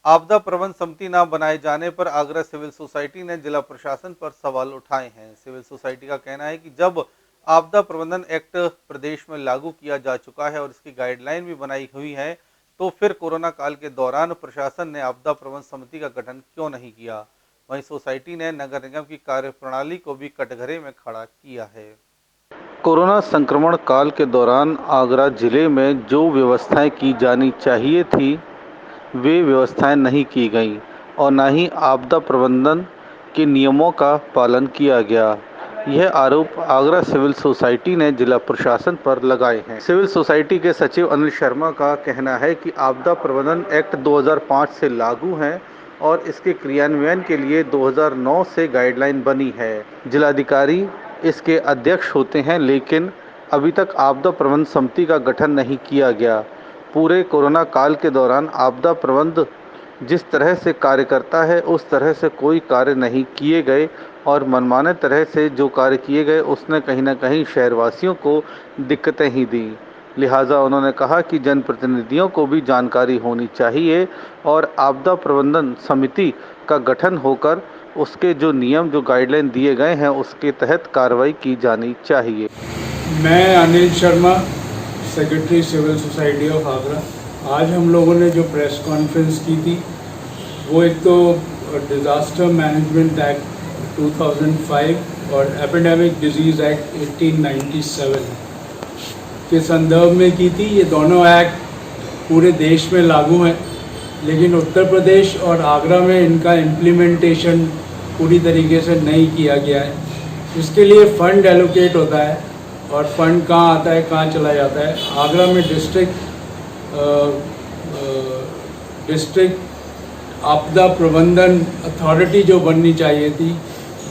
आपदा प्रबंधन समिति न बनाए जाने पर आगरा सिविल सोसाइटी ने जिला प्रशासन पर सवाल उठाए हैं। सिविल सोसाइटी का कहना है कि जब आपदा प्रबंधन एक्ट प्रदेश में लागू किया जा चुका है और इसकी गाइडलाइन भी बनाई हुई है, तो फिर कोरोना काल के दौरान प्रशासन ने आपदा प्रबंधन समिति का गठन क्यों नहीं किया। वहीं सोसाइटी ने नगर निगम की कार्यप्रणाली को भी कटघरे में खड़ा किया है। कोरोना संक्रमण काल के दौरान आगरा जिले में जो व्यवस्थाएं की जानी चाहिए थी, वे व्यवस्थाएं नहीं की गईं और न ही आपदा प्रबंधन के नियमों का पालन किया गया। यह आरोप आगरा सिविल सोसाइटी ने जिला प्रशासन पर लगाए हैं। सिविल सोसाइटी के सचिव अनिल शर्मा का कहना है कि आपदा प्रबंधन एक्ट 2005 से लागू है और इसके क्रियान्वयन के लिए 2009 से गाइडलाइन बनी है। जिलाधिकारी इसके अध्यक्ष होते हैं, लेकिन अभी तक आपदा प्रबंधन समिति का गठन नहीं किया गया। पूरे कोरोना काल के दौरान आपदा प्रबंध जिस तरह से कार्य करता है, उस तरह से कोई कार्य नहीं किए गए और मनमाने तरह से जो कार्य किए गए उसने कहीं ना कहीं शहरवासियों को दिक्कतें ही दी। लिहाजा उन्होंने कहा कि जनप्रतिनिधियों को भी जानकारी होनी चाहिए और आपदा प्रबंधन समिति का गठन होकर उसके जो नियम, जो गाइडलाइन दिए गए हैं, उसके तहत कार्रवाई की जानी चाहिए। मैं Anil Sharma, secretary civil society of Agra. आज हम लोगों ने जो प्रेस कॉन्फ्रेंस की थी वो एक तो डिज़ास्टर मैनेजमेंट एक्ट 2005 और एपिडेमिक डिजीज़ एक्ट 1897 के संदर्भ में की थी। ये दोनों एक्ट पूरे देश में लागू हैं, लेकिन उत्तर प्रदेश और आगरा में इनका इम्प्लीमेंटेशन पूरी तरीके से नहीं किया गया है। इसके लिए फ़ंड एलोकेट होता है और फंड कहाँ आता है, कहाँ चला जाता है। आगरा में डिस्ट्रिक्ट आपदा प्रबंधन अथॉरिटी जो बननी चाहिए थी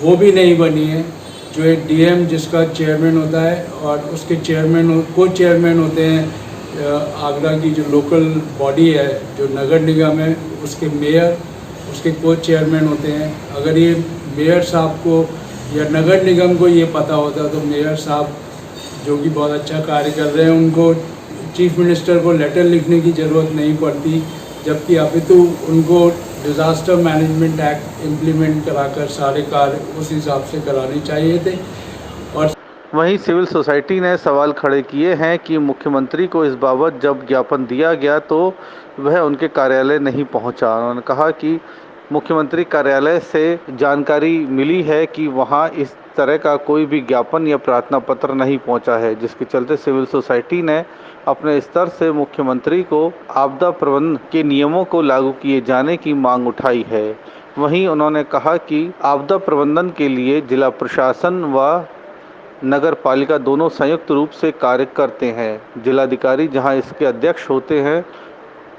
वो भी नहीं बनी है। जो एक डीएम जिसका चेयरमैन होता है और उसके चेयरमैन को चेयरमैन होते हैं आगरा की जो लोकल बॉडी है, जो नगर निगम है, उसके मेयर, उसके को चेयरमैन होते हैं। अगर ये मेयर साहब को या नगर निगम को ये पता होता तो मेयर साहब जो कि बहुत अच्छा कार्य कर रहे हैं, उनको चीफ मिनिस्टर को लेटर लिखने की ज़रूरत नहीं पड़ती, जबकि अपितु उनको डिज़ास्टर मैनेजमेंट एक्ट इम्प्लीमेंट कराकर सारे कार्य उस हिसाब से कराने चाहिए थे। और वहीं सिविल सोसाइटी ने सवाल खड़े किए हैं कि मुख्यमंत्री को इस बाबत जब ज्ञापन दिया गया तो वह उनके कार्यालय नहीं पहुंचा। उन्होंने कहा कि मुख्यमंत्री कार्यालय से जानकारी मिली है कि वहां इस तरह का कोई भी ज्ञापन या प्रार्थना पत्र नहीं पहुंचा है, जिसके चलते सिविल सोसाइटी ने अपने स्तर से मुख्यमंत्री को आपदा प्रबंधन के नियमों को लागू किए जाने की मांग उठाई है। वहीं उन्होंने कहा कि आपदा प्रबंधन के लिए जिला प्रशासन व नगर पालिका दोनों संयुक्त रूप से कार्य करते हैं। जिलाधिकारी जहां इसके अध्यक्ष होते हैं,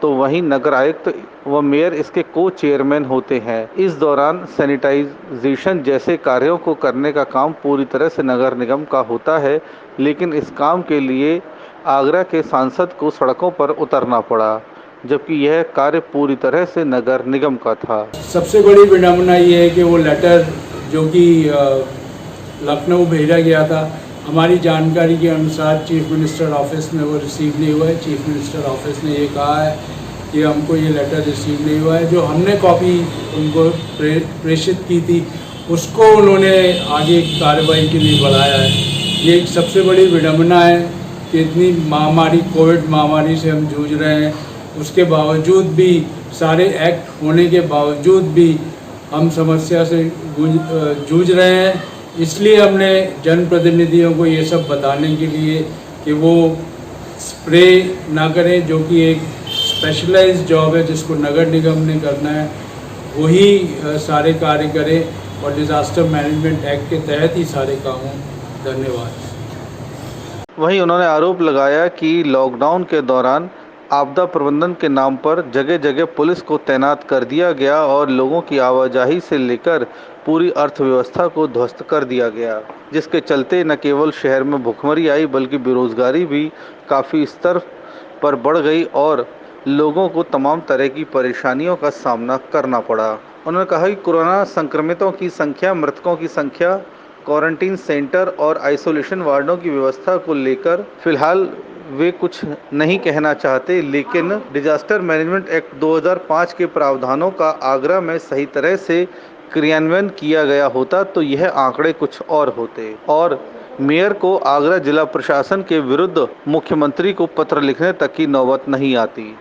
तो वहीं नगर आयुक्त व मेयर इसके को चेयरमैन होते हैं। इस दौरान सैनिटाइजेशन जैसे कार्यों को करने का काम पूरी तरह से नगर निगम का होता है, लेकिन इस काम के लिए आगरा के सांसद को सड़कों पर उतरना पड़ा, जबकि यह कार्य पूरी तरह से नगर निगम का था। सबसे बड़ी विडम्बना ये है कि वो लेटर जो कि लखनऊ भेजा गया था, हमारी जानकारी के अनुसार चीफ मिनिस्टर ऑफिस में वो रिसीव नहीं हुआ है। चीफ मिनिस्टर ऑफिस ने ये कहा है कि हमको ये लेटर रिसीव नहीं हुआ है। जो हमने कॉपी उनको प्रेषित की थी उसको उन्होंने आगे कार्रवाई के लिए बढ़ाया है। ये एक सबसे बड़ी विडम्बना है कि इतनी महामारी, कोविड महामारी से हम जूझ रहे हैं, उसके बावजूद भी, सारे एक्ट होने के बावजूद भी हम समस्या से जूझ रहे हैं। इसलिए हमने जनप्रतिनिधियों को ये सब बताने के लिए कि वो स्प्रे ना करें, जो कि एक स्पेशलाइज्ड जॉब है जिसको नगर निगम ने करना है, वही सारे कार्य करें और डिज़ास्टर मैनेजमेंट एक्ट के तहत ही सारे काम हों। धन्यवाद। वहीं उन्होंने आरोप लगाया कि लॉकडाउन के दौरान आपदा प्रबंधन के नाम पर जगह जगह पुलिस को तैनात कर दिया गया और लोगों की आवाजाही से लेकर पूरी अर्थव्यवस्था को ध्वस्त कर दिया गया, जिसके चलते न केवल शहर में भुखमरी आई बल्कि बेरोजगारी भी काफ़ी स्तर पर बढ़ गई और लोगों को तमाम तरह की परेशानियों का सामना करना पड़ा। उन्होंने कहा कि कोरोना संक्रमितों की संख्या, मृतकों की संख्या, क्वारंटीन सेंटर और आइसोलेशन वार्डों की व्यवस्था को लेकर फिलहाल वे कुछ नहीं कहना चाहते, लेकिन डिजास्टर मैनेजमेंट एक्ट 2005 के प्रावधानों का आगरा में सही तरह से क्रियान्वयन किया गया होता तो यह आंकड़े कुछ और होते और मेयर को आगरा जिला प्रशासन के विरुद्ध मुख्यमंत्री को पत्र लिखने तक की नौबत नहीं आती।